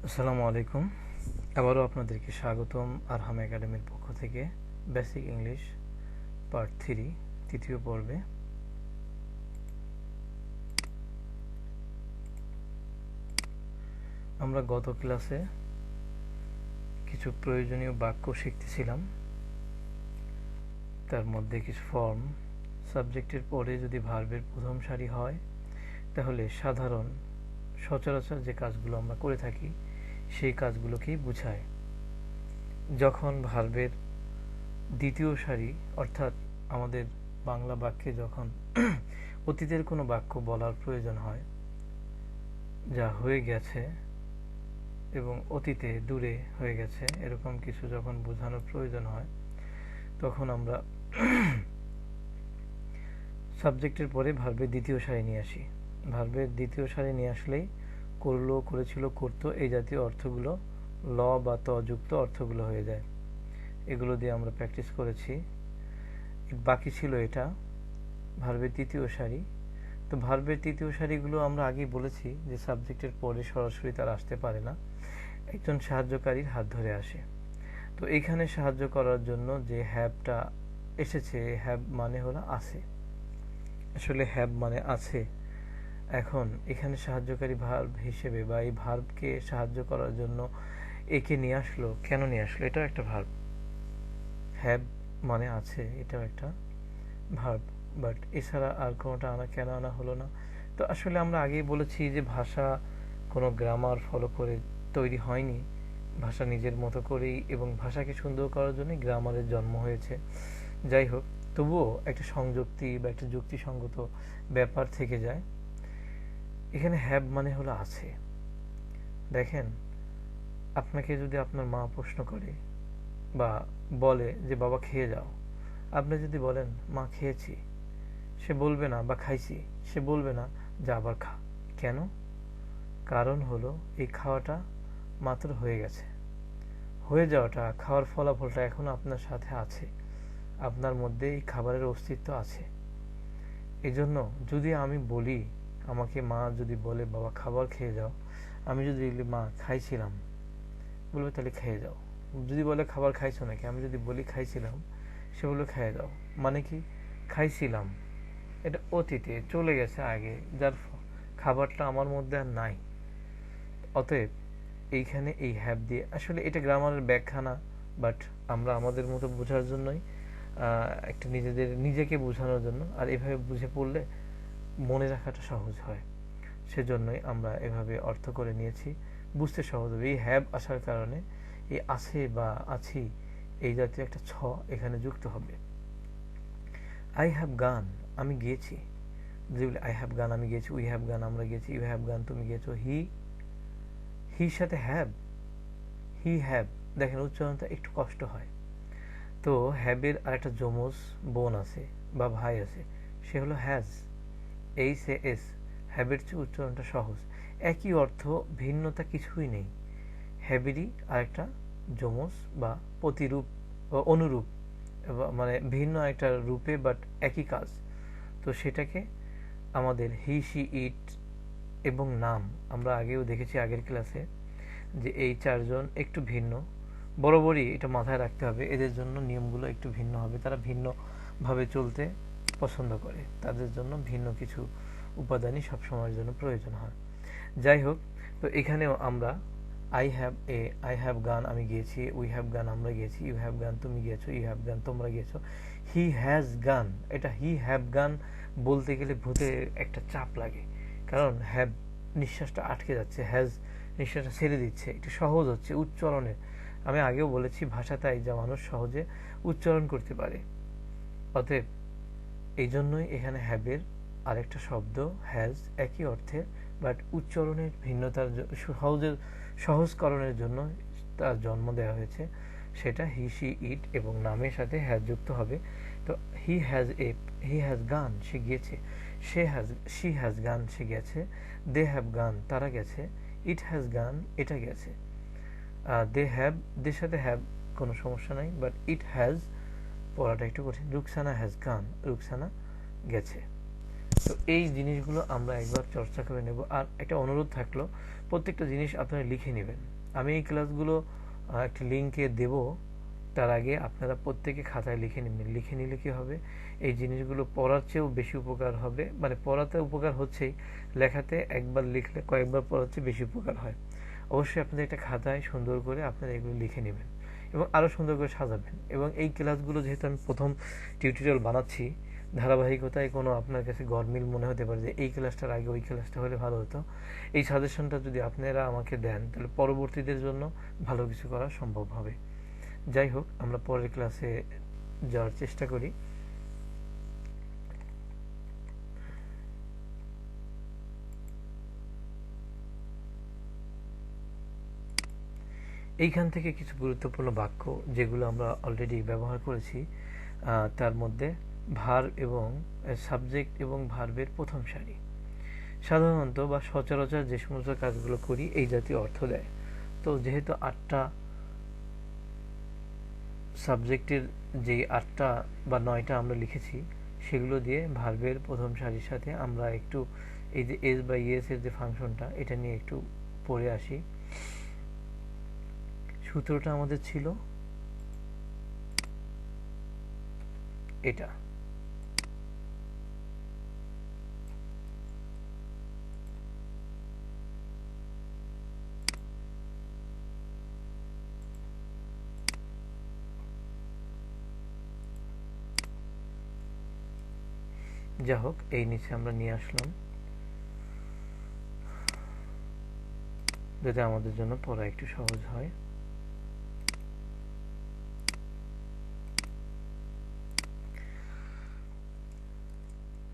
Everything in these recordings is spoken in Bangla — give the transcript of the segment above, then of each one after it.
আসসালামু আলাইকুম। আবারও আপনাদেরকে স্বাগতম আরহাম একাডেমির পক্ষ থেকে বেসিক ইংলিশ পার্ট 3 তৃতীয় পর্বে। আমরা গত ক্লাসে কিছু প্রয়োজনীয় বাক্য শিখতেছিলাম। তার মধ্যে কিছু ফর্ম, সাবজেক্টের পরে যদি ভার্বের প্রথম সারি হয় তাহলে সাধারণ সচরাচর যে কাজগুলো আমরা করে থাকি সেই কাজগুলোকেই বোঝায়। যখন ভার্বের দ্বিতীয় সারি অর্থাৎ আমাদের বাংলা বাক্যে যখন অতীতের কোনো বাক্য বলার প্রয়োজন হয়, যা হয়ে গেছে এবং অতীতে দূরে হয়ে গেছে এরকম কিছু যখন বোঝানোর প্রয়োজন হয়, তখন আমরা সাবজেক্টের পরে ভার্বের দ্বিতীয় সারি নিয়ে আসি। ভার্বের দ্বিতীয় সারি নিয়ে আসলেই করলো, করেছিল, করতো এই জাতীয় অর্থগুলো ল বা ত যুক্ত অর্থগুলো হয়ে যায়। এগুলো দিয়ে আমরা প্র্যাকটিস করেছি। বাকি ছিল এটা ভার্বের তৃতীয় সারি। তো ভার্বের তৃতীয় সারিগুলো আমরা আগেই বলেছি যে সাবজেক্টের পরে সরাসরি তারা আসতে পারে না, একজন সাহায্যকারীর হাত ধরে আসে। তো এখানে সাহায্য করার জন্য যে হ্যাবটা এসেছে, হ্যাব মানে হলো আছে। আসলে হ্যাব মানে আছে। এখন এখানে সাহায্যকারী ভার্ব হিসেবে বা এই ভার্বকে সাহায্য করার জন্য একে নিয়ে আসলো। কেন নিয়ে আসলো? এটাও একটা ভার্ব। হ্যাব মানে আছে, এটাও একটা ভার্ব। বাট এছাড়া আর কোনোটা কেন আনা হলো না? তো আসলে আমরা আগেই বলেছি যে ভাষা কোনো গ্রামার ফলো করে তৈরি হয়নি। ভাষা নিজের মতো করেই এবং ভাষাকে সুন্দর করার জন্যই গ্রামারের জন্ম হয়েছে। যাই হোক, তবুও একটা সংযুক্তি বা একটা যুক্তিসঙ্গত ব্যাপার থেকে যায়। এখানে হ্যাভ মানে হলো আছে। দেখেন, আপনাকে যদি আপনার মা প্রশ্ন করে বা বলে যে বাবা খেয়ে যাও, আপনি যদি বলেন মা খেয়েছি, সে বলবে না বা খাইছি, সে বলবে না যে আবার খা। কেন? কারণ হলো এই খাওয়াটা মাত্র হয়ে গেছে। হয়ে যাওয়াটা, খাওয়ার ফলাফলটা এখনো আপনার সাথে আছে, আপনার মধ্যে এই খাবারের অস্তিত্ব আছে। এজন্য যদি আমি বলি, আমাকে মা যদি বলে বাবা খাবার খেয়ে যাও, আমি যদি বলি মা খাইছিলাম, বলবে তাহলে খেয়ে যাও। যদি বলে খাবার খাইছো নাকি, আমি যদি বলি খাইছিলাম, সে বলবে খেয়ে যাও। মানে কি? খাইছিলাম এটা অতীতে চলে গেছে আগে, যার খাবারটা আমার মধ্যে আর নাই। অতএব এইখানে এই হ্যাভ দিয়ে, আসলে এটা গ্রামারের ব্যাখ্যা না, বাট আমরা আমাদের মতো বোঝার জন্যই একটা নিজেকে বোঝানোর জন্য, আর এভাবে বুঝে পড়লে মনে রাখাটা সহজ হয়, সেজন্যই আমরা এভাবে অর্থ করে নিয়েছি, বুঝতে সহজ হবে। এই হ্যাভ আসার কারণে এই আছে বা আছি এই জাতীয় একটা ছ এখানে যুক্ত হবে। আই হ্যাভ গান, আমি গিয়েছি। যদি বলি আই হ্যাভ গান, আমি গিয়েছি, উই হ্যাভ গান, আমরা গিয়েছি, ইউ হ্যাভ গান, তুমি গিয়েছো। হির সাথে হ্যাভ, হি হ্যাভ, দেখেন উচ্চারণটা একটু কষ্ট হয়। তো হ্যাবের আর একটা যমজ বোন আছে বা ভাই আছে, সে হলো হ্যাজ, এইচ এ এস। হ্যাবের চেয়ে উচ্চারণটা সহজ, একই অর্থ, ভিন্নতা কিছুই নেই। হ্যাবেরই আরেকটা যমজ বা প্রতিরূপ বা অনুরূপ, মানে ভিন্ন একটা রূপে বাট একই কাজ। তো সেটাকে আমাদের হি, সি, ইট এবং নাম, আমরা আগেও দেখেছি আগের ক্লাসে যে এই চারজন একটু ভিন্ন। বরাবরই এটা মাথায় রাখতে হবে, এদের জন্য নিয়মগুলো একটু ভিন্ন হবে, তারা ভিন্নভাবে চলতে পছন্দ করে, তাদের জন্য ভিন্ন কিছু উপাদানই সবসময়ের জন্য প্রয়োজন হয়। যাই হোক, তো এখানেও আমরা আই হ্যাভ গান, আমি গিয়েছি, উই হ্যাভ গান, আমরা গিয়েছি, ইউ হ্যাভ গান, তুমি গিয়েছো, ইউ হ্যাভ গান, তোমরা গিয়েছো। হি হ্যাজ গান, এটা হি হ্যাভ গান বলতে গেলে ভূতে একটা চাপ লাগে, কারণ হ্যাভ নিঃশ্বাসটা আটকে যাচ্ছে, হ্যাজ নিঃশ্বাসটা ছেড়ে দিচ্ছে, একটু সহজ হচ্ছে উচ্চারণে। আমি আগেও বলেছি ভাষা তাই যা মানুষ সহজে উচ্চারণ করতে পারে। অতএব এই জন্যই এখানে হ্যাবের আরেকটা শব্দ হ্যাজ একই অর্থের, বাট উচ্চারণের ভিন্নতার সহজকরণের জন্য তার জন্ম দেওয়া হয়েছে। সেটা হি, সি, ইট এবং নামের সাথে হ্যাজ যুক্ত হবে। তো হি হ্যাজ গান, সে গিয়েছে। শি হ্যাজ গান, সে গেছে। দে হ্যাভ গান, তারা গেছে। ইট হ্যাজ গান, এটা গেছে। দে হ্যাভ, দের সাথে হ্যাভ কোনো সমস্যা নাই, বাট ইট হ্যাজ পড়াটা একটু কঠিন। রুকসানা হ্যাজ গান, রুকসানা গেছে। তো এই জিনিসগুলো আমরা একবার চর্চা করে নেব। আর একটা অনুরোধ থাকলো, প্রত্যেকটা জিনিস আপনারা লিখে নেবেন। আমি এই ক্লাসগুলো একটা লিঙ্কে দেব, তার আগে আপনারা প্রত্যেকে খাতায় লিখে নেবেন। লিখে নিলে কি হবে, এই জিনিসগুলো পড়ার চেয়েও বেশি উপকার হবে। মানে পড়াতে উপকার হচ্ছেই, লেখাতে একবার লিখলে কয়েকবার পড়ার চেয়ে বেশি উপকার হয়। অবশ্যই আপনাদের একটা খাতায় সুন্দর করে আপনারা এগুলো লিখে নেবেন এবং আরও সুন্দর করে সাজাবেন। এবং এই ক্লাসগুলো যেহেতু আমি প্রথম টিউটোরিয়াল বানাচ্ছি, ধারাবাহিকতায় কোনো আপনার কাছে গরমিল মনে হতে পারে যে এই ক্লাসটার আগে ওই ক্লাসটা হলে ভালো হতো, এই সাজেশনটা যদি আপনারা আমাকে দেন তাহলে পরবর্তীদের জন্য ভালো কিছু করা সম্ভব হবে। যাই হোক, আমরা পরের ক্লাসে যাওয়ার চেষ্টা করি। এইখান থেকে কিছু গুরুত্বপূর্ণ বাক্য যেগুলো আমরা অলরেডি ব্যবহার করেছি, তার মধ্যে ভার্ব এবং সাবজেক্ট এবং ভার্বের প্রথম সারি সাধারণত বা সচরাচর যে সমস্ত কাজগুলো করি এই জাতীয় অর্থ দেয়। তো যেহেতু 8টা সাবজেক্টের যে 8টা বা 9টা আমরা লিখেছি, সেগুলো দিয়ে ভার্বের প্রথম সারির সাথে আমরা একটু এই যে এস বা ইএস এর যে ফাংশনটা, এটা নিয়ে একটু পড়ে আসি। সূত্রটা আমাদের ছিল এটা। যা হোক, এই নিচে আমরা নিয়ে আসলাম যাতে আমাদের জন্য পড়া একটু সহজ হয়।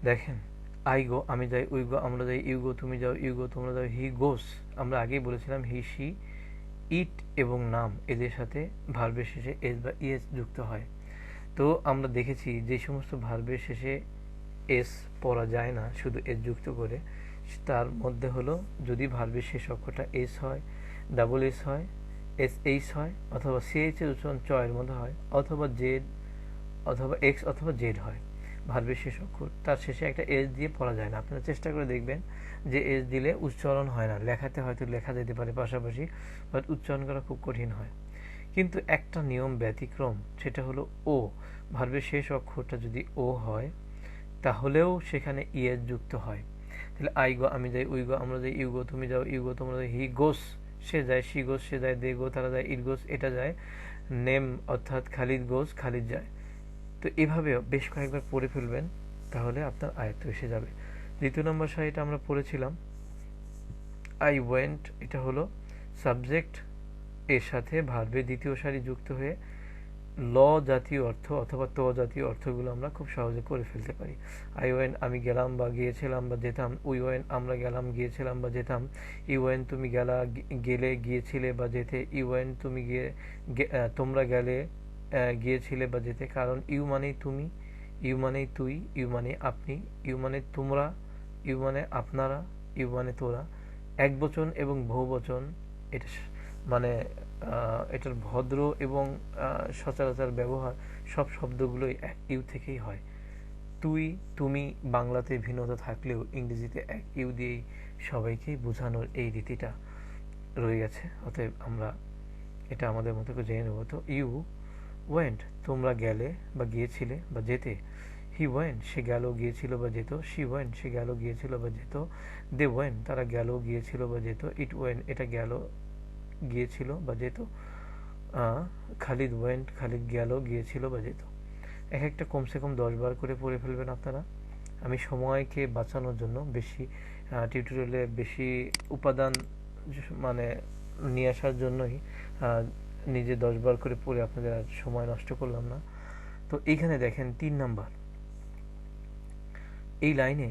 দেখেন, আই গো আমি যাই, উই গো আমরা যাই, ইউ গো তুমি যাও, ইউ গো তোমরা যাও, হি গোস আমরা আগেই বলেছিলাম হি সি, ইট এবং নাম এদের সাথে ভার্বের শেষে এস বা ইএস যুক্ত হয়। তো আমরা দেখেছি যে সমস্ত ভার্বের শেষে এস পড়া যায় না শুধু এস যুক্ত করে, তার মধ্যে হলো যদি ভার্বের শেষ অক্ষরটা এস হয়, ডাবল এস হয়, এস এইচ হয়, অথবা সিএইচ এর উচ্চারণ চ এর মধ্যে হয়, অথবা জেড অথবা এক্স অথবা জেড হয়। ভার্বের শেষ অক্ষর তার শেষে একটা এস দিয়ে পড়া যায় না। আপনারা চেষ্টা করে দেখবেন যে এস দিলে উচ্চারণ হয় না, লেখাতে হয়তো লেখা যেতে পারে পাশাপাশি, বাট উচ্চারণ করা খুব কঠিন হয়। কিন্তু একটা নিয়ম ব্যতিক্রম, সেটা হলো ও। ভার্বের শেষ অক্ষরটা যদি ও হয় তাহলেও সেখানে ইএস যুক্ত হয়। তাহলে আই গো আমি যাই, উই গো আমরা যাই, ইউ গো তুমি যাও, ইউ গো তোমরা যাও, হি গোস সে যায়, শি গোস সে যায়, দে গো তারা যায়, ইট গোস এটা যায়, নেম অর্থাৎ খালিদ গোস খালিদ যায়। তো এভাবে বেশ কয়েকবার পড়ে ফেলবেন, তাহলে আপনার আয়ত্ত এসে যাবে। দ্বিতীয় নম্বর সারিটা আমরা পড়েছিলাম আই ওয়েন্ট, এটা হলো সাবজেক্ট এর সাথে ভার্বের দ্বিতীয় সারি যুক্ত হয়ে ল জাতীয় অর্থ অথবা ত জাতীয় অর্থগুলো আমরা খুব সহজে করে ফেলতে পারি। আই ওয়েন আমি গেলাম বা গিয়েছিলাম বা যেতাম, উই ওয়েন আমরা গেলাম গিয়েছিলাম বা যেতাম, ইউ ওয়েন তুমি গেলা গেলে গিয়েছিলে বা যেতে, ইউ ওয়েন তুমি গিয়ে তোমরা গেলে গিয়েছিলে বা যেতে। কারণ ইউ মানেই তুমি, ইউ মানেই তুই, ইউ মানে আপনি, ইউ মানে তোমরা, ইউ মানে আপনারা, ইউ মানে তোরা। একবচন এবং বহুবচন এটা মানে এটার ভদ্র এবং সচরাচর ব্যবহার সব শব্দগুলোই এক ইউ থেকেই হয়। তুই তুমি বাংলাতে ভিন্নতা থাকলেও ইংরেজিতে এক ইউ দিয়েই সবাইকেই বোঝানোর এই রীতিটা রয়ে গেছে। অতএব আমরা এটা আমাদের মতো করে জেনে নেব। তো ইউ ওয়েন্ট তোমরা গেলে বা গিয়েছিলে বা যেতে, হি ওয়েন্ট সে গেল গিয়েছিল বা যেত, শি ওয়েন্ট সে গেল গিয়েছিল বা যেত, দে ওয়েন্ট তারা গেল গিয়েছিল বা যেত, ইট ওয়েন্ট এটা গেল গিয়েছিল বা যেত, খালিদ ওয়েন্ট খালিদ গেল গিয়েছিল বা যেত। এক একটা কমসে কম 10 বার করে পড়ে ফেলবেন আপনারা। আমি সময়কে বাঁচানোর জন্য বেশি টিউটোরিয়ালে বেশি উপাদান মানে নিয়ে আসার জন্যই নিজে 10 বার করে পড়ে আপনাদের আর সময় নষ্ট করলাম না। তো এইখানে দেখেন 3 নাম্বার এই লাইনে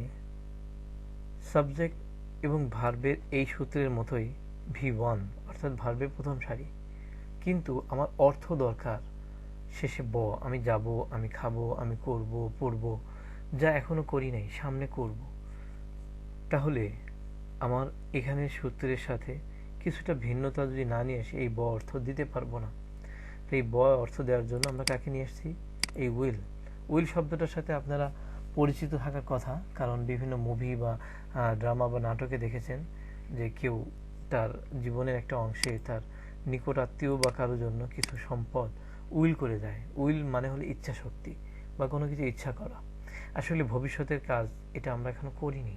সাবজেক্ট এবং ভার্বের এই সূত্রের মতোই V1 অর্থাৎ ভার্বের প্রথম সারি, কিন্তু আমার অর্থ দরকার শেষে ব। আমি যাব, আমি খাবো, আমি করব, পড়ব, যা এখনো করি নাই সামনে করব। তাহলে আমার এখানে সূত্রের সাথে কিছুটা ভিন্নতা যদি না নিয়ে আসি, এই ব অর্থ দিতে পারবো না। তো এই ব অর্থ দেওয়ার জন্য আমরা কাকে নিয়ে আসছি, এই উইল। উইল শব্দটার সাথে আপনারা পরিচিত থাকার কথা, কারণ বিভিন্ন মুভি বা ড্রামা বা নাটকে দেখেছেন যে কেউ তার জীবনের একটা অংশে তার নিকট আত্মীয় বা কারোর জন্য কিছু সম্পদ উইল করে যায়। উইল মানে হলো ইচ্ছা শক্তি বা কোনো কিছু ইচ্ছা করা। আসলে ভবিষ্যতের কাজ এটা আমরা এখনো করিনি,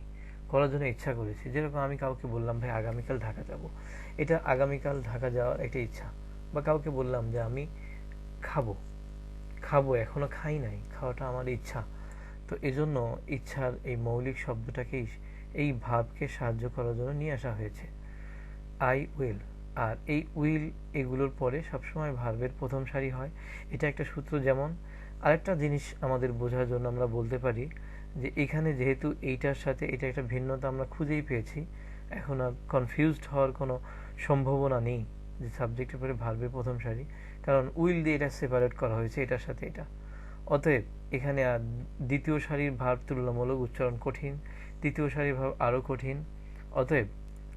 করার জন্য ইচ্ছা করেছি। যেরকম আমি কাউকে বললাম ভাই আগামীকাল ঢাকা যাব, এটা আগামীকাল ঢাকা যাওয়ার একটা ইচ্ছা। বা কাউকে বললাম যে আমি খাবো, এখনো খাই নাই, খাওয়াটা আমার ইচ্ছা। তো এজন্য ইচ্ছার এই মৌলিক শব্দটাকেই, এই ভাবকে সাহায্য করার জন্য নিয়ে আসা হয়েছে আই উইল। আর এই উইল এগুলোর পরে সবসময় ভার্বের প্রথম সারি হয়, এটা একটা সূত্র। যেমন আরেকটা জিনিস আমাদের বোঝার জন্য আমরা বলতে পারি যে এখানে যেহেতু এইটার সাথে এটা একটা ভিন্নতা আমরা খুঁজেই পেয়েছি, এখন আর কনফিউজড হওয়ার কোনো সম্ভাবনা নেই যে সাবজেক্টের পরে ভার্বের প্রথম সারি, কারণ উইল দিয়ে এটা সেপারেট করা হয়েছে এটার সাথে এটা। অতএব এখানে আর দ্বিতীয় সারির ভার্ব তুলনামূলক উচ্চারণ কঠিন, তৃতীয় সারির ভার্ব আরও কঠিন। অতএব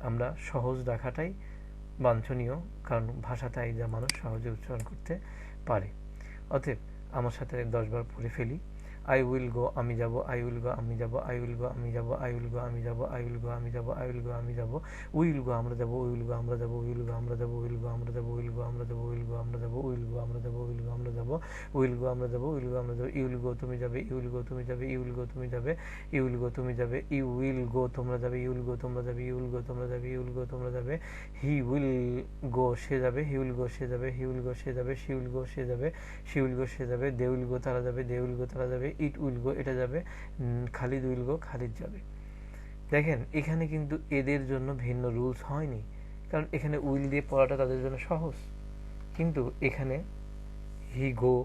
আমরা সহজ রাখাটাই বাঞ্ছনীয়, কারণ ভাষা তাই যা মানুষ সহজে উচ্চারণ করতে পারে। অতএব আমার সাথে 10 বার পড়ে ফেলি। আই উইল গো, আমি যাব, আই উইল গো, আমি যাব, আই উইল গো, আমি যাব, আই উইল গো, আমি যাব, আই উইল গো, আমি যাব, আই উইল গো, আমি যাব, উইল গো, আমরা যাব, উইল গো, আমরা যাব, উইল গো, আমরা যাব, উইল গো, আমরা যাব, উইল গো, আমরা যাব, উইল গো, আমরা যাব, উইল গো, আমরা যাব, উইল গো, আমরা যাব, উইল গো, আমরা যাব, উইল গো, আমরা যাব, ইউল গো, তুমি যাবে, ইউল গো, তুমি যাবে, ইউল গো, তুমি যাবে, ইউল গো, তুমি যাবে, ইউ উইল গো, তোমরা যাবে, ইউল গো, তোমরা যাবে, ইউল গো, তোমরা যাবে, ইউল গো, তোমরা যাবে, হি উইল গো, সে যাবে, হি উইল গো, সে যাবে, হি উইল গো, সে যাবে, শি উইল গো, সে যাবে, শি উইল গো, সে যাবে, দে উইল গো, তারা যাবে, দে উইল গো, তারা যাবে, ইট উইল গো, এটা যাবে, খালিদ উইল গো, খালিদ যাবে। দেখেন এখানে কিন্তু এদের জন্য ভিন্ন রুলস হয়নি, কারণ এখানে উইল দিয়ে পড়াটা তাদের জন্য সহজ। কিন্তু এখানে হি গো,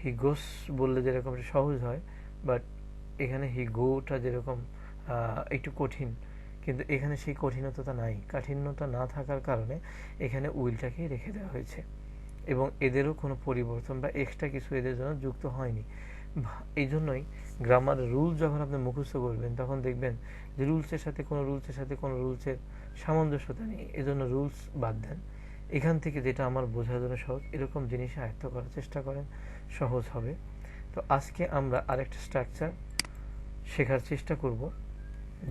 হি গোস বললে যেরকম সহজ হয়, বাট এখানে হি গোটা যেরকম একটু কঠিন, কিন্তু এখানে সেই কঠিনতা নাই। কাঠিন্যতা না থাকার কারণে এখানে উইলটাকেই রেখে দেওয়া হয়েছে, এবং এদেরও কোনো পরিবর্তন বা এক্সট্রা কিছু এদের জন্য যুক্ত হয়নি। এই জন্যই গ্রামার রুলস যখন আপনি মুখস্থ করবেন তখন দেখবেন যে রুলসের সাথে কোনো রুলসের সামঞ্জস্যতা নেই, এজন্য রুলস বাদ দেন। এখান থেকে যেটা আমার বোঝার জন্য সহজ, এরকম জিনিস আয়ত্ত করার চেষ্টা করেন, সহজ হবে। তো আজকে আমরা আরেকটা স্ট্রাকচার শেখার চেষ্টা করব।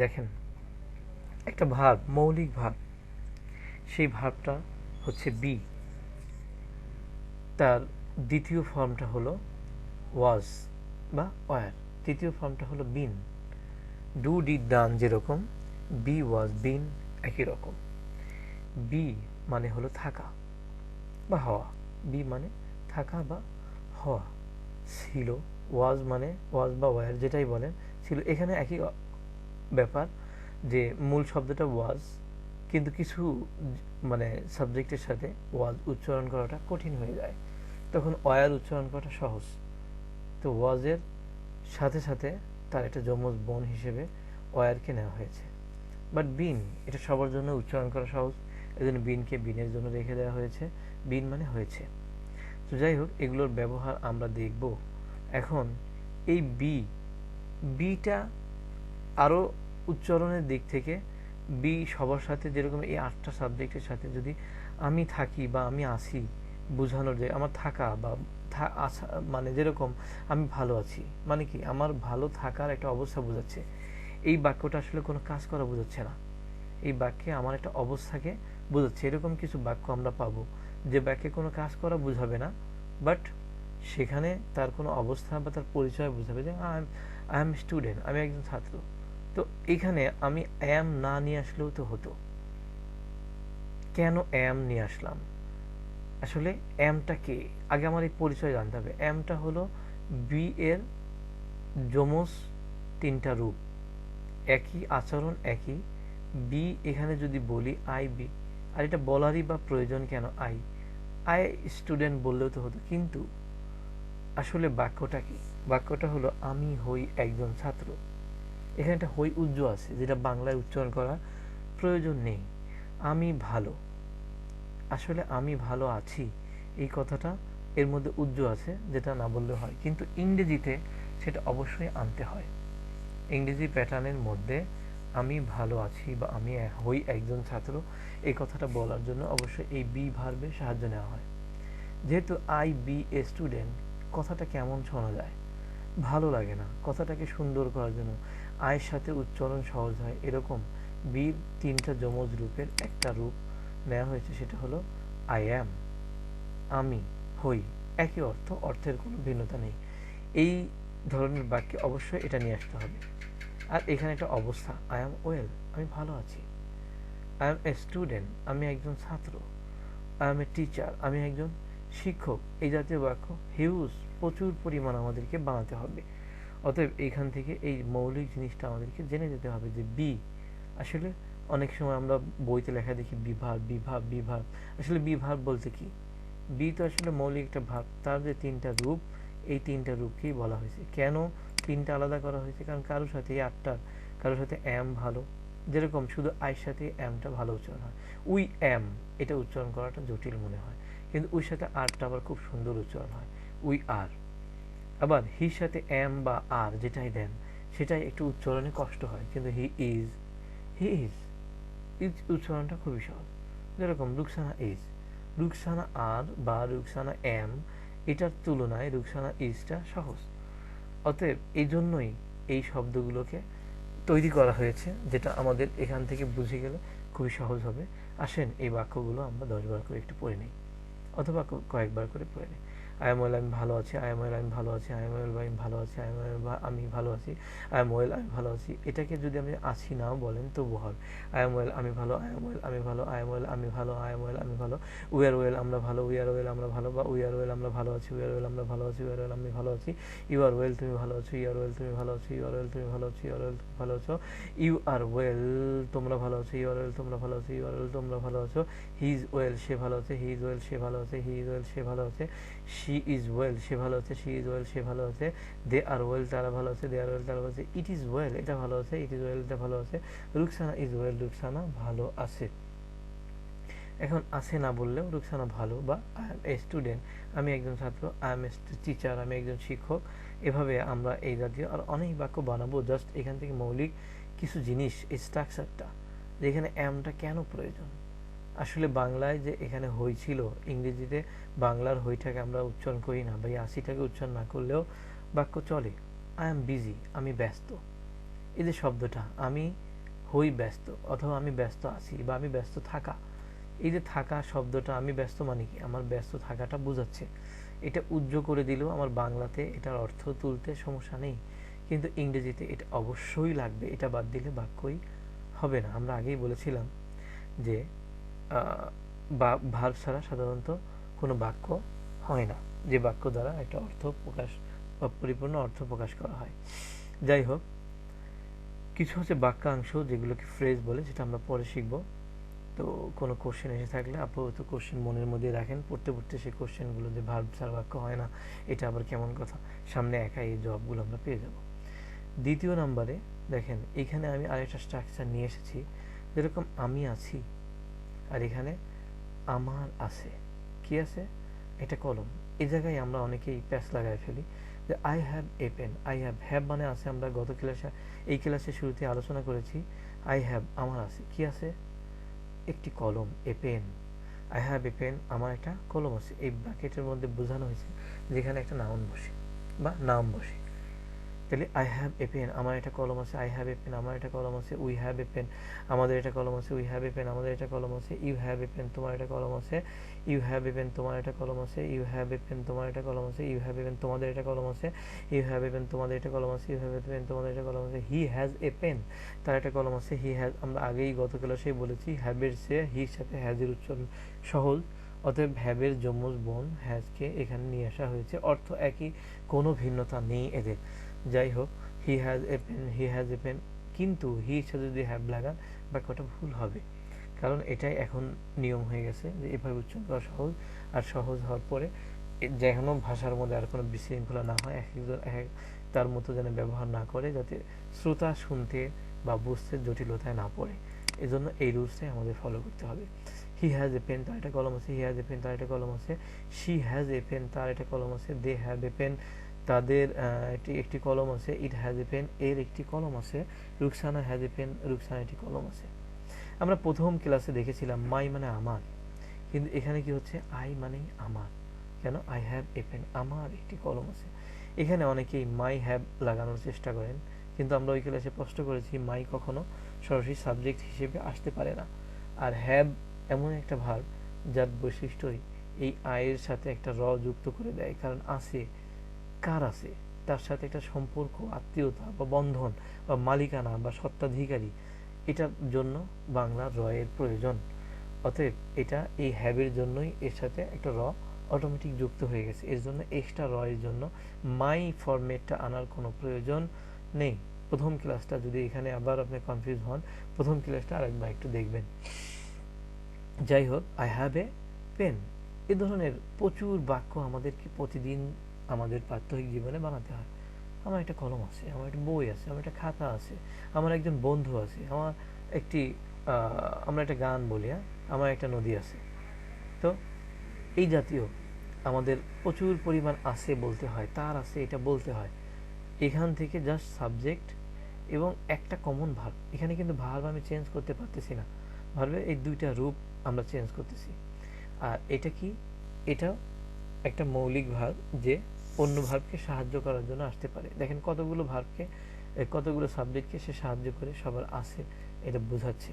দেখেন একটা ভার্ব, মৌলিক ভার্ব, সেই ভার্বটা হচ্ছে বি, তার দ্বিতীয় ফর্মটা হলো ওয়াজ বা ওয়ার, তৃতীয় ফর্মটা হলো বিন। ডু ডিড ডান যেরকম, বি ওয়াজ বিন একই রকম। বি মানে হলো থাকা বা হওয়া, বি মানে থাকা বা হওয়া। ছিল, ওয়াজ মানে ওয়াজ বা ওয়ার যেটাই বলেন ছিল, এখানে একই ব্যাপার যে মূল শব্দটা ওয়াজ, কিন্তু কিছু মানে সাবজেক্টের সাথে ওয়াজ উচ্চারণ করাটা কঠিন হয়ে যায়, তখন ওয়ার উচ্চারণ করাটা সহজ। তো ওয়াজের সাথে সাথে তার একটা যমজ বোন হিসেবে ওয়ারকে নেওয়া হয়েছে। বাট বিন এটা সবার জন্য উচ্চারণ করা সহজ, এজন্য বিনকে বিনের জন্য রেখে দেওয়া হয়েছে, বিন মানে হয়েছে। তো যাই হোক, এগুলোর ব্যবহার আমরা দেখব। এখন এই বিটা আরও উচ্চারণের দিক থেকে বি সবার সাথে, যেরকম এই 8টা সাবজেক্টের সাথে যদি আমি থাকি বা আমি আসি বোঝানোর, যে আমার থাকা বা মানে যেরকম আমি ভালো আছি মানে কি আমার ভালো থাকার একটা অবস্থা বোঝাচ্ছে। এই বাক্যটা আসলে কোনো কাজ করা বোঝাচ্ছে না, এই বাক্যে আমার একটা অবস্থাকে বোঝাচ্ছে। এরকম কিছু বাক্য আমরা পাবো যে বাক্যে কোনো কাজ করা বোঝাবে না, বাট সেখানে তার কোনো অবস্থা বা তার পরিচয় বোঝাবে, যে আই এম স্টুডেন্ট, আমি একজন ছাত্র। তো এখানে আমি অ্যাম না নিয়ে আসলেও তো হতো। কেন অ্যাম নিয়ে আসলাম? আসলে অ্যামটা কে, আগে আমার এই পরিচয় জানতে হবে। অ্যামটা হলো বি এর যমজ 3টা রূপ, একই আচরণ একই। বি এখানে যদি বলি আই বি, আর এটা বলারই বা প্রয়োজন কেন, আই স্টুডেন্ট বললেও তো হতো, কিন্তু আসলে বাক্যটা কি? বাক্যটা হলো আমি হই একজন ছাত্র। এখানে একটা হই উজ্জ আছে, যেটা বাংলায় উচ্চারণ করা প্রয়োজন নেই। আমি ভালো, আসলে আমি ভালো আছি এই কথাটা এর মধ্যে উজ্জ আছে, যেটা না বললে হয়, কিন্তু ইংরেজিতে সেটা অবশ্যই আনতে হয়। ইংরেজি প্যাটার্নের মধ্যে আমি ভালো আছি বা আমি হই একজন ছাত্র এই কথাটা বলার জন্য অবশ্যই এই বি ভার্বের সাহায্য নেওয়া হয়। যেহেতু আই বি এ স্টুডেন্ট, কথাটা কেমন শোনা যায়? ভালো লাগে না, কথাটাকে সুন্দর করার জন্য আয়ের সাথে উচ্চারণ সহজ হয় এরকম বির 3টা যমজ রূপের একটা রূপ নেওয়া হয়েছে, সেটা হলো আই অ্যাম, আমি, হই। একই অর্থ, অর্থের কোনো ভিন্নতা নেই। এই ধরনের বাক্যে অবশ্যই এটা নিয়ে আসতে হবে। আর এখানে একটা অবস্থা, আই অ্যাম ওয়েল, আমি ভালো আছি। আই অ্যাম এ স্টুডেন্ট, আমি একজন ছাত্র। আই অ্যাম এ টিচার, আমি একজন শিক্ষক। এই জাতীয় বাক্য হিউজ, প্রচুর পরিমাণ আমাদেরকে বানাতে হবে। অতএব এইখান থেকে এই মৌলিক জিনিসটা আমাদেরকে জেনে যেতে হবে যে বি আসলে অনেক সময় আমরা বইতে লেখা দেখি বিভার বিভাব বিভার, আসলে বিভার বলতে কি? বি তো আসলে মৌলিক একটা ভাব, তার যে 3টা রূপ, এই 3টা রূপকেই বলা হয়েছে। কেন 3টা আলাদা করা হয়েছে? কারণ কারোর সাথে এই 8টার, কারোর সাথে অ্যাম ভালো, যেরকম শুধু আইর সাথে অ্যামটা ভালো উচ্চারণ হয়। উই অ্যাম, এটা উচ্চারণ করাটা জটিল মনে হয়, কিন্তু উইর সাথে আরটা আবার খুব সুন্দর উচ্চারণ হয়, উই আর। আবার হির সাথে এম বা আর যেটাই দেন সেটাই একটু উচ্চারণে কষ্ট হয়, কিন্তু he is, he is, is উচ্চারণটা খুবই সহজ। যেরকম রুকসানা ইজ, রুকসানা আর বা রুকসানা এম, এটার তুলনায় রুকসানা ইজটা সহজ। অতএব এই জন্যই এই শব্দগুলোকে তৈরি করা হয়েছে, যেটা আমাদের এখান থেকে বুঝে গেলে খুবই সহজ হবে। আসেন এই বাক্যগুলো আমরা 10বার করে একটু পড়ে নিই, অথবা কয়েকবার করে পড়ে নিই। আই এম ওয়েল, আমি ভালো আছি। আই এম ওয়েল, আমি ভালো আছি। আই এম ওয়েল, আমি ভালো আছি। আই এম ওয়েল, আমি ভালো আছি। আই এম ওয়েল, আমি ভালো আছি। এটাকে যদি আপনি আছি নাও বলেন তবু হবে। আই এম ওয়েল, আমি ভালো। আই এম ওয়েল, আমি ভালো। আই এম ওয়েল, আমি ভালো। আই এম ওয়েল, আমি ভালো। উই আর ওয়েল, আমরা ভালো। উই আর ওয়েল, আমরা ভালো। বা উই আর ওয়েল, আমরা ভালো আছি। উই আর ওয়েল, আমরা ভালো আছি। উই আর ওয়েল, আমি ভালো আছি। ইউ আর ওয়েল, তুমি ভালো আছো। ইউ আর ওয়েল, তুমি ভালো আছো। ইউ আর ওয়েল, তুমি ভালো আছো। ইউ আর ওয়েল, তুমি ভালো আছো। ইউ আর ওয়েল, তোমরা ভালো আছো। ইউ আর ওয়েল, তোমরা ভালো আছো। ইউ আর ওয়েল, তোমরা ভালো আছো। হি ইজ ওয়েল, সে ভালো আছে। হি ইজ ওয়েল, সে ভালো আছে। হি ইজ ওয়েল, সে ভালো আছে। শি ইজ ওয়েল, সে ভালো আছে। শি ইজ ওয়েল, সে ভালো আছে। দে আর ওয়েল, তারা ভালো আছে। দে আর ওয়েল, তারা ভালো আছে। ইট ইজ ওয়েল, এটা ভালো আছে। ইট ইজ ওয়েল, এটা ভালো আছে। রুকসানা ইজ ওয়েল, রুকসানা ভালো আছে। এখন আছে না বললেও রুকসানা ভালো, বা আই এম এ স্টুডেন্ট, আমি একজন ছাত্র। আই এম এ টিচার, আমি একজন শিক্ষক। এভাবে আমরা এই জাতীয় আর অনেক বাক্য বানাবো। জাস্ট এখান থেকে মৌলিক কিছু জিনিস, এই স্ট্রাকচারটা, যে এখানে অ্যামটা কেন প্রয়োজন। আসলে বাংলায় যে এখানে হই ছিল, ইংরেজিতে বাংলার হইটাকে আমরা উচ্চারণ করি না, বা এই আসিটাকে উচ্চারণ না করলেও বাক্য চলে। আই এম বিজি, আমি ব্যস্ত। এই যে শব্দটা, আমি হই ব্যস্ত, অথবা আমি ব্যস্ত আছি, বা আমি ব্যস্ত থাকা, এই যে থাকা শব্দটা, আমি ব্যস্ত মানে কি, আমার ব্যস্ত থাকাটা বোঝাচ্ছে। এটা উজ্জ্ব করে দিলেও আমার বাংলাতে এটার অর্থ তুলতে সমস্যা নেই, কিন্তু ইংরেজিতে এটা অবশ্যই লাগবে। এটা বাদ দিলে বাক্যই হবে না। আমরা আগেই বলেছিলাম যে বা ভার্ব ছাড়া সাধারণত কোনো বাক্য হয় না, যে বাক্য দ্বারা একটা অর্থ প্রকাশ বা পরিপূর্ণ অর্থ প্রকাশ করা হয়। যাই হোক, কিছু হচ্ছে বাক্যাংশ যেগুলোকে ফ্রেজ বলে, যেটা আমরা পরে শিখব। তো কোনো কোশ্চেন এসে থাকলে আপাতত কোশ্চেন মনের মধ্যে রাখেন, পড়তে পড়তে সেই কোশ্চেনগুলো যে ভার্ব ছাড়া বাক্য হয় না, এটা আবার কেমন কথা, সামনে একা এই জবগুলো আমরা পেয়ে যাব। দ্বিতীয় নাম্বারে দেখেন, এখানে আমি আরেকটা স্ট্রাকচার নিয়ে এসেছি, যেরকম আমি আছি, আর এখানে আমার আছে। কি আছে? এটা কলম। এই জায়গায় আমরা অনেকেই প্যাচ লাগাই ফেলি, যে I have a pen. I have, have মানে আছে, আমরা গত ক্লাসে, এই ক্লাসের শুরুতে আলোচনা করেছি। আই হ্যাভ, আমার আছে। কি আছে? একটি কলম, a pen. I have a pen, আমার একটা কলম আছে। এই ব্র্যাকেটের মধ্যে বোঝানো হয়েছে যেখানে একটা নাউন বসে বা নাম বসে। তাহলে আই হ্যাভ এ পেন, আমার একটা কলম আছে। আই হ্যাভ এ পেন, আমার একটা কলম আছে। উই হ্যাভ এ পেন, আমাদের একটা কলম আছে। উই হ্যাভ এ পেন, আমাদের একটা কলম আছে। ইউ হ্যাভ এ পেন, তোমার একটা কলম আছে। ইউ হ্যাভ এ পেন, তোমার একটা কলম আছে। ইউ হ্যাভ এ পেন, তোমার একটা কলম আছে। ইউ হ্যাভ এ পেন, তোমাদের একটা কলম আছে। ইউ হ্যাভ এ পেন, তোমাদের একটা কলম আছে। ইউ হ্যাভ এ পেন, তোমাদের একটা কলম আছে। হি হ্যাজ এ পেন, তার একটা কলম আছে। হি হ্যাজ, আমরা আগেই গত ক্লাসেই বলেছি, হ্যাভের চেয়ে হির সাথে হ্যাজের উচ্চারণ সহজ। অতএব হ্যাভের যমজ বোন হ্যাজকে এখানে নিয়ে আসা হয়েছে। অর্থ একই, কোনো ভিন্নতা নেই এদের। যাই হোক, he has a pen, he has a pen, কিন্তু হির সাথে যদি হ্যাভ লাগান বাক্যটা ভুল হবে, কারণ এটাই এখন নিয়ম হয়ে গেছে যে এভাবে উচ্চারণ করা সহজ। আর সহজ হওয়ার পরে যেন ভাষার মধ্যে আর কোনো বিশৃঙ্খলা না হয়, এক একজন এক তার মতো যেন ব্যবহার না করে, যাতে শ্রোতা শুনতে বা বুঝতে জটিলতায় না পড়ে। এজন্য এই রুলসটাই আমাদের ফলো করতে হবে। হি হ্যাজ এ পেন, তার একটা কলম আছে। হি হ্যাজ এ পেন, তার একটা কলম আছে। শি হ্যাজ এ পেন, তার একটা কলম আছে। দে হ্যাভ এ পেন, তাদের একটি কলম আছে। ইট হ্যাজ এ পেন, এর একটি কলম আছে। Rukhsana has a pen, Rukhsana একটি কলম আছে। আমরা প্রথম ক্লাসে দেখেছিলাম মাই মানে আমার, কিন্তু এখানে কি হচ্ছে, আই মানেই আমার। কেন? আই হ্যাভ এ পেন, আমার একটি কলম আছে। এখানে অনেকেই মাই হ্যাভ লাগানোর চেষ্টা করেন, কিন্তু আমরা ওই ক্লাসে স্পষ্ট করেছি মাই কখনো সরাসরি সাবজেক্ট হিসেবে আসতে পারে না। আর হ্যাভ এমন একটা ভার্ব যার বৈশিষ্ট্যই এই আয়ের সাথে একটা র যুক্ত করে দেয়, কারণ আছে, কার আছে, তার সাথে একটা সম্পর্ক, আত্মীয়তা বা বন্ধন বা মালিকানা বা স্বত্বাধিকারী, এটার জন্য বাংলা র এর প্রয়োজন। অতএব এটা এই হ্যাবের জন্যই এর সাথে একটা র অটোমেটিক যুক্ত হয়ে গেছে, এর জন্য এক্সট্রা র এর জন্য মাই ফরম্যাটটা আনার কোনো প্রয়োজন নেই। প্রথম ক্লাসটা যদি এখানে আবার আপনি কনফিউজ হন, প্রথম ক্লাসটা আরেকবার একটু দেখবেন। যাই হোক, আই হ্যাভ এ পেন, এ ধরনের প্রচুর বাক্য আমাদেরকে প্রতিদিন আমাদের প্রাত্যহিক জীবনে বানাতে হয়। আমার একটা কলম আছে, আমার একটা বই আছে, আমার একটা খাতা আছে, আমার একজন বন্ধু আছে, আমার একটি আমরা একটা গান বলি, আমার একটা নদী আছে। তো এই জাতীয় আমাদের প্রচুর পরিমাণ আছে বলতে হয়, তার আছে এটা বলতে হয়। এখান থেকে জাস্ট সাবজেক্ট এবং একটা কমন ভার্ব, এখানে কিন্তু ভার্ব আমি চেঞ্জ করতে পারতেছি না, ভার্বের এই দুইটা রূপ আমরা চেঞ্জ করতেছি। আর এটা কি, এটা একটা মৌলিক ভার্ব যে অন্য ভার্বকে সাহায্য করার জন্য আসতে পারে। দেখেন কতগুলো ভার্বকে, কতগুলো সাবজেক্টকে সে সাহায্য করে সবার আছে এটা বোঝাচ্ছে।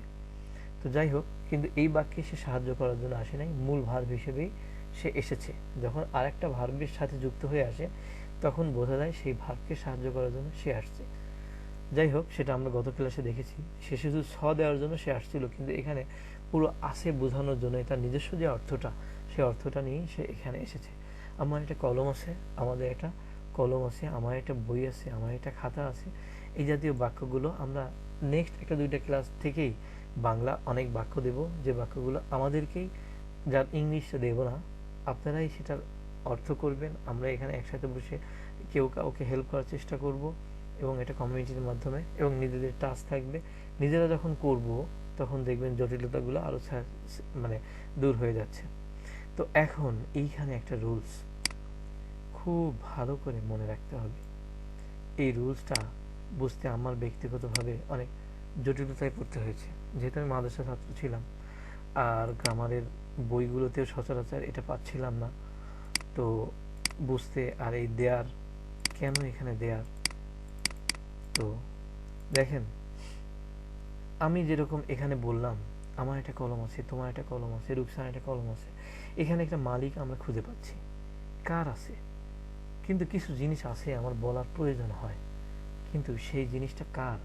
তো যাই হোক, কিন্তু এই বাক্যে সে সাহায্য করার জন্য আসে নাই, মূল ভার্ব হিসেবেই সে এসেছে। যখন আরেকটা ভার্বের সাথে যুক্ত হয়ে আসে তখন বোঝা যায় সেই ভার্বকে সাহায্য করার জন্য সে আসছে। যাই হোক, সেটা আমরা গত ক্লাসে দেখেছি, সে শুধু ছ দেওয়ার জন্য সে আসছিল, কিন্তু এখানে পুরো আসে বোঝানোর জন্য তার নিজস্ব যে অর্থটা, সেই অর্থটা নিয়েই সে এখানে এসেছে। আমার একটা কলম আছে, আমাদের একটা কলম আছে, আমার একটা বই আছে, আমার একটা খাতা আছে, এই জাতীয় বাক্যগুলো আমরা নেক্সট একটা দুইটা ক্লাস থেকেই বাংলা অনেক বাক্য দেব, যে বাক্যগুলো আমাদেরকেই, যার ইংলিশটা দেব না, আপনারাই সেটার অর্থ করবেন। আমরা এখানে একসাথে বসে কেউ কাউকে হেল্প করার চেষ্টা করব, এবং এটা কমিউনিটির মাধ্যমে, এবং নিজেদের টাস্ক থাকবে, নিজেরা যখন করব তখন দেখবেন জটিলতাগুলো আরও মানে দূর হয়ে যাচ্ছে। তো এখন এইখানে একটা রুলস খুব ভালো করে মনে রাখতে হবে। এই রুলসটা বুঝতে আমার ব্যক্তিগতভাবে অনেক জটিলতায় পড়তে হয়েছে, যেহেতু আমি মাদ্রাসা ছাত্র ছিলাম আর গ্রামারের বইগুলোতেও সচরাচর এটা পাচ্ছিলাম না। তো বুঝতে, আর এই দেয়ার, কেন এখানে দেয়ার, তো দেখেন আমি যেরকম এখানে বললাম আমার একটা কলম আছে, তোমার একটা কলম আছে, রুকসার একটা কলম আছে, এখানে একটা মালিক আমরা খুঁজে পাচ্ছি, কার আছে, কিন্তু কিছু জিনিস আছে আমার বলার প্রয়োজন হয়, কিন্তু সেই জিনিসটা কার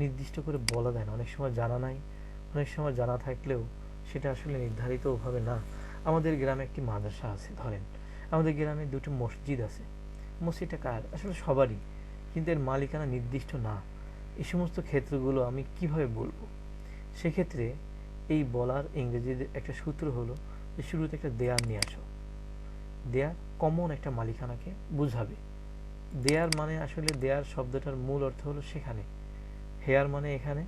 নির্দিষ্ট করে বলা যায় না, অনেক সময় জানা নাই, অনেক সময় জানা থাকলেও সেটা আসলে নির্ধারিত ওভাবে না। আমাদের গ্রামে একটি মাদ্রাসা আছে, ধরেন আমাদের গ্রামে দুটো মসজিদ আছে, মসজিদটা কার, আসলে সবারই, কিন্তু এর মালিকানা নির্দিষ্ট না। এই সমস্ত ক্ষেত্রগুলো আমি কিভাবে বলবো? সেক্ষেত্রে এই বলার ইংরেজির একটা সূত্র হলো যে শুরুতে একটা দেয়ার নিয়ে আসো। দেয়ার কমন একটা মালিকানাকে বুঝাবে। দেয়ার মানে আসলে দেয়ার শব্দটার মূল অর্থ হলো সেখানে, হেয়ার মানে এখানে,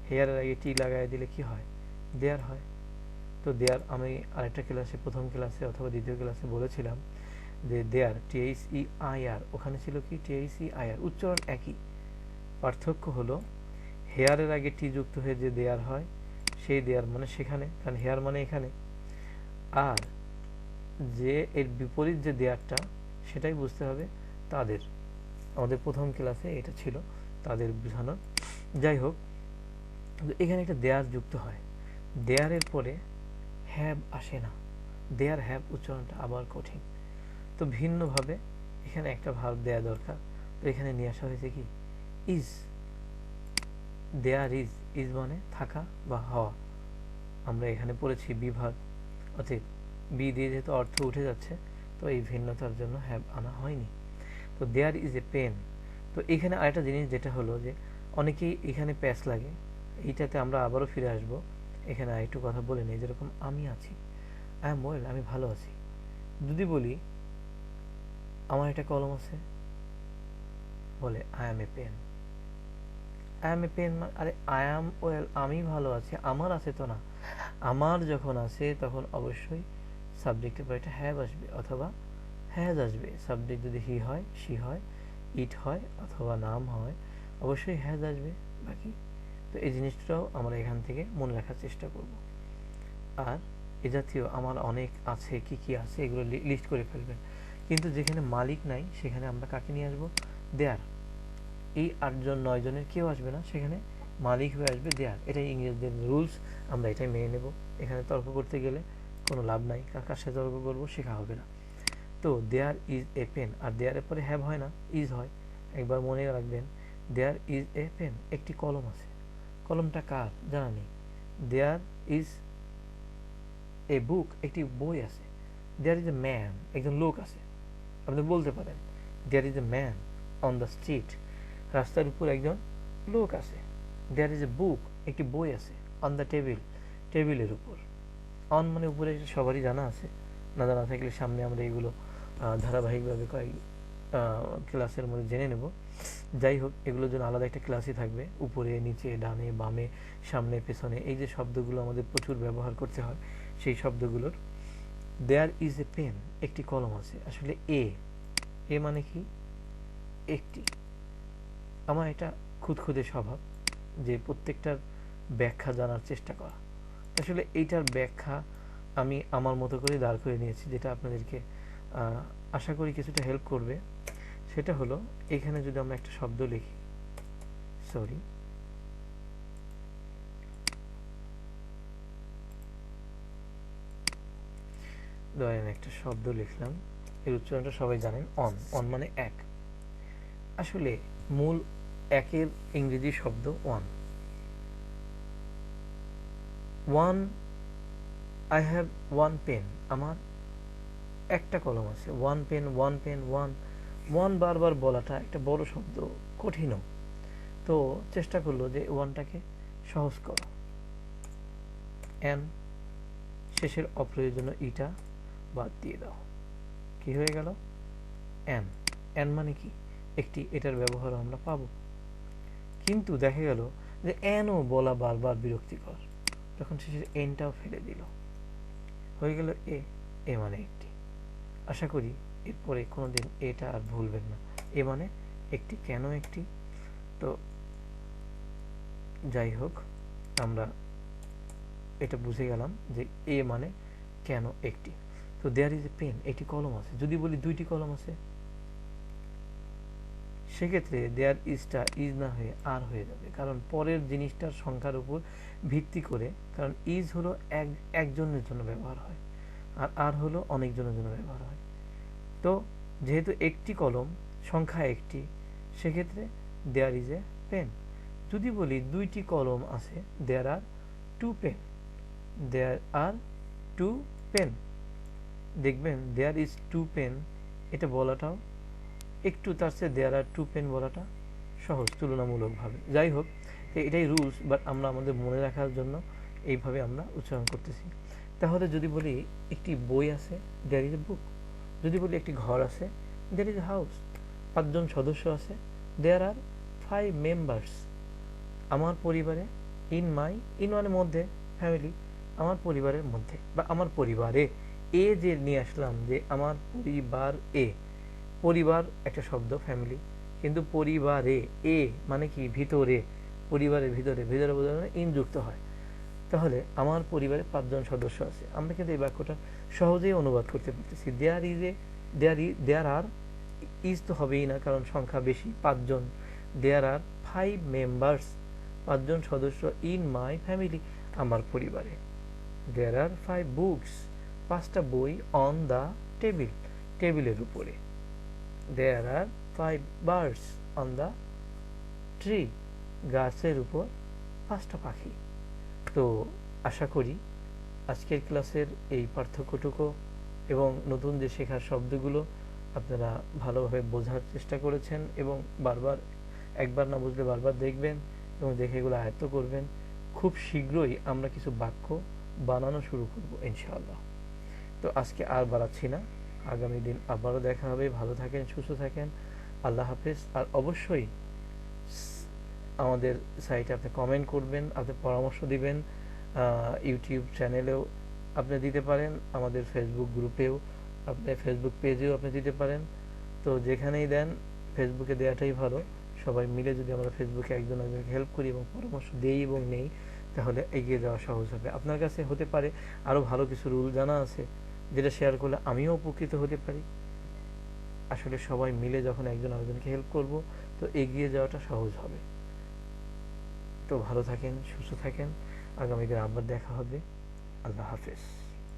হেয়ারের আগে টি লাগাই দিলে কি হয়, দেয়ার হয়। তো দেয়ার আমি আরেকটা ক্লাসে, প্রথম ক্লাসে অথবা দ্বিতীয় ক্লাসে বলেছিলাম যে দেয়ার THEIR, ওখানে ছিল কি THEIR, উচ্চারণ একই, পার্থক্য হলো হেয়ারের আগে টি যুক্ত হয়ে যে দেয়ার হয় সেই দেয়ার মানে সেখানে, কারণ হেয়ার মানে এখানে, আর যে এর বিপরীত যে দেয়ারটা সেটাই বুঝতে হবে তাদের। আমাদের প্রথম ক্লাসে এটা ছিল তাদের বোঝানোর। যাই হোক, এখানে একটা দেয়ার যুক্ত হয়, দেয়ারের পরে হ্যাভ আসে না, দেয়ার হ্যাভ উচ্চারণটা আবার কঠিন। তো ভিন্নভাবে এখানে একটা ভার্ব দেয়া দরকার, তো এখানে নিয়ে আসা হয়েছে কি ইজ, দেয়ার ইজ, ইজ মানে থাকা বা হওয়া, আমরা এখানে পড়েছি বি ভার্ব, অতএব বি দিয়ে যেহেতু অর্থ উঠে যাচ্ছে তো এই ভিন্নতার জন্য হ্যাভ আনা হয়নি। তো দেয়ার ইজ এ পেন। তো এখানে আরেকটা জিনিস যেটা হলো যে অনেকেই এখানে প্যাচ লাগে, এইটাতে আমরা আবারও ফিরে আসবো। এখানে আরেকটু কথা বলে নিই, যেরকম আমি আছি, আই এম ওয়েল, আমি ভালো আছি। যদি বলি আমার একটা কলম আছে, বলে I am a pen, I am a pen, আরে আই এম ওয়েল, আমি ভালো আছি, আমার আছে তো না। আমার যখন আছে তখন অবশ্যই সাবজেক্টের পর একটা হ্যাভ আসবে অথবা হ্যাজ আসবে। সাবজেক্ট যদি হি হয়, সি হয়, ইট হয় অথবা নাম হয়, অবশ্যই হ্যাজ আসবে। বাকি তো এই জিনিসটাও আমরা এখান থেকে মনে রাখার চেষ্টা করব। আর এ জাতীয় আমার অনেক আছে, কি কি আছে এগুলো লিস্ট করে ফেলবেন। কিন্তু যেখানে মালিক নাই সেখানে আমরা কাকে নিয়ে আসবো? দেয়ার। এই 8 জন 9 জনের কেউ আসবে না, সেখানে মালিক হয়ে আসবে দেয়ার। এটাই ইংরেজদের রুলস, আমরা এটাই মেনে নেব। এখানে তর্ক করতে গেলে কোনো লাভ নাই, কার সাথে তর্ক করবো শেখা হবে না। তো দেয়ার ইজ এ পেন, আর দেয়ারের পরে হ্যাভ হয় না, ইজ হয়। একবার মনে রাখবেন, দেয়ার ইজ এ পেন, একটি কলম আছে। কলমটা কার জানা নেই। দেয়ার ইজ এ বুক, একটি বই আছে। দেয়ার ইজ এ ম্যান, একজন লোক আছে। আপনি বলতে পারেন there is a man on the street, রাস্তার উপর একজন লোক আছে। দেয়ার ইজ এ বুক, একটি বই আছে। অন দ্য টেবিল, টেবিলের উপর। অন মানে উপরে, সবারই জানা আছে, না জানা থাকলে সামনে আমরা এগুলো ধারাবাহিকভাবে কয়েক ক্লাসের মধ্যে জেনে নেব। যাই হোক, এগুলোর জন্য আলাদা একটা ক্লাসই থাকবে। উপরে, নিচে, ডানে, বামে, সামনে, পেছনে, এই যে শব্দগুলো আমাদের প্রচুর ব্যবহার করতে হয়, সেই শব্দগুলোর। দেয়ার ইজ এ পেন, একটি কলম আছে। আসলে এ মানে কি? একটি। আমার এটা খুদখুদে স্বভাব যে প্রত্যেকটার ব্যাখ্যা জানার চেষ্টা করা। আসলে এইটার ব্যাখ্যা আমি আমার মতো করে দাঁড় করে নিয়েছি, যেটা আপনাদেরকে আশা করি কিছুটা হেল্প করবে। সেটা হলো, এখানে যদি আমরা একটা শব্দ লিখি, সরি, ধরেন একটা শব্দ লিখলাম, এর উচ্চারণটা সবাই জানেন, অন। অন মানে এক। আসলে মূল একের ইংরেজি শব্দ one. One, I have one pen, আমার একটা কলম আছে। One pen, one pen, one. One বারবার বলাটা একটা বড় শব্দ, কঠিনও। তো চেষ্টা করলো যে ওয়ানটাকে সহজ করো। এন, শেষের অপ্রয়োজনীয় ইটা বাদ দিয়ে দাও। কি হয়ে গেল? এন। এন মানে কি? একটি। এটার ব্যবহার আমরা পাবো। কিন্তু দেখা গেল যে এনও বলা বারবার বিরক্তিকর, তখন শেষের এনটাও ফেলে দিল, হয়ে গেল এ। এ মানে একটি। আশা করি এরপরে কোনোদিন এটা আর ভুলবেন না। এ মানে একটি। কেন একটি? তো যাই হোক, আমরা এটা বুঝে গেলাম যে এ মানে কেন একটি। তো দেয়ার ইজ এ পেন, একটি কলম আছে। যদি বলি দুইটি কলম আছে, সেক্ষেত্রে দেয়ার ইজটা ইজ না হয়ে আর হয়ে যাবে, কারণ পরের জিনিসটার সংখ্যার উপর ভিত্তি করে। কারণ ইজ হলো একজনের জন্য ব্যবহার হয়, আর হলো অনেকজনের জন্য ব্যবহার হয়। তো যেহেতু একটি কলম, সংখ্যা একটি, সেক্ষেত্রে দেয়ার ইজ এ পেন। যদি বলি দুইটি কলম আছে, দেয়ার আর টু পেন। দেয়ার আর টু পেন। দেখবেন দেয়ার ইজ টু পেন, এটা বলাটাও একটু তার চেয়ে দেয়ার আর টু পেন বলাটা সহজ তুলনামূলকভাবে। যাই হোক, এটাই রুলস, বাট আমরা আমাদের মনে রাখার জন্য এইভাবে আমরা উচ্চারণ করতেছি। তাহলে যদি বলি একটি বই আছে, দেয়ার ইজ এ বুক। যদি বলি একটি ঘর আছে, দেয়ার ইজ এ হাউস। 5 জন সদস্য আছে, দেয়ার আর 5 মেম্বার্স। আমার পরিবারে, ইন মানে মধ্যে, ফ্যামিলি, আমার পরিবারের মধ্যে বা আমার পরিবারে। এ যে নিয়ে আসলাম যে আমার পরিবার, এ পরিবার একটা শব্দ, ফ্যামিলি, কিন্তু পরিবারে এ মানে কি? ভিতরে। পরিবারের ভিতরে, ভিতরে বোঝানো ইন যুক্ত হয়। তাহলে আমার পরিবারে 5 জন সদস্য আছে। আমরা কিন্তু এই বাক্যটা সহজেই অনুবাদ করতে পারতেছি। দেয়ার is A, there R, is তো হবেই না কারণ সংখ্যা বেশি, 5 জন। দেয়ার আর 5 মেম্বার্স, 5 জন সদস্য, ইন মাই ফ্যামিলি, আমার পরিবারে। দেয়ার আর 5 বুকস, 5টা বই, অন দ্য টেবিল, টেবিলের উপরে। দেয়ার আর 5 বার্ডস অন দ্য ট্রি, গাছের উপর 5টা পাখি। তো আশা করি আজকের ক্লাসের এই পার্থক্যটুকু এবং নতুন যে শেখার শব্দগুলো আপনারা ভালোভাবে বোঝার চেষ্টা করেছেন, এবং বারবার, একবার না বুঝলে বারবার দেখবেন এবং দেখে এগুলো আয়ত্ত করবেন। খুব শীঘ্রই আমরা কিছু বাক্য বানানো শুরু করব ইনশাআল্লাহ। তো আজকে আর বাড়াচ্ছি না, আগামী দিন আবারও দেখা হবে। ভালো থাকেন, সুস্থ থাকেন, আল্লাহ হাফেজ। আর অবশ্যই আমাদের সাইটে আপনি কমেন্ট করবেন, আপনি পরামর্শ দিবেন। ইউটিউব চ্যানেলেও আপনি দিতে পারেন, আমাদের ফেসবুক গ্রুপেও, আপনি ফেসবুক পেজেও আপনি দিতে পারেন। তো যেখানেই দেন, ফেসবুকে দেওয়াটাই ভালো। সবাই মিলে যদি আমরা ফেসবুকে একজন একজনকে হেল্প করি এবং পরামর্শ দেই এবং নেই, তাহলে এগিয়ে যাওয়া সহজ হবে। আপনার কাছে হতে পারে আরও ভালো কিছু রুল জানা আছে, যেটা শেয়ার করলে আমিও উপকৃত হতে পারি। আসলে সবাই মিলে যখন একজন আরেকজনকে হেল্প করব, তো এগিয়ে যাওয়াটা সহজ হবে। তো ভালো থাকেন, সুস্থ থাকেন, আগামীকাল আবার দেখা হবে। আল্লাহ হাফেজ।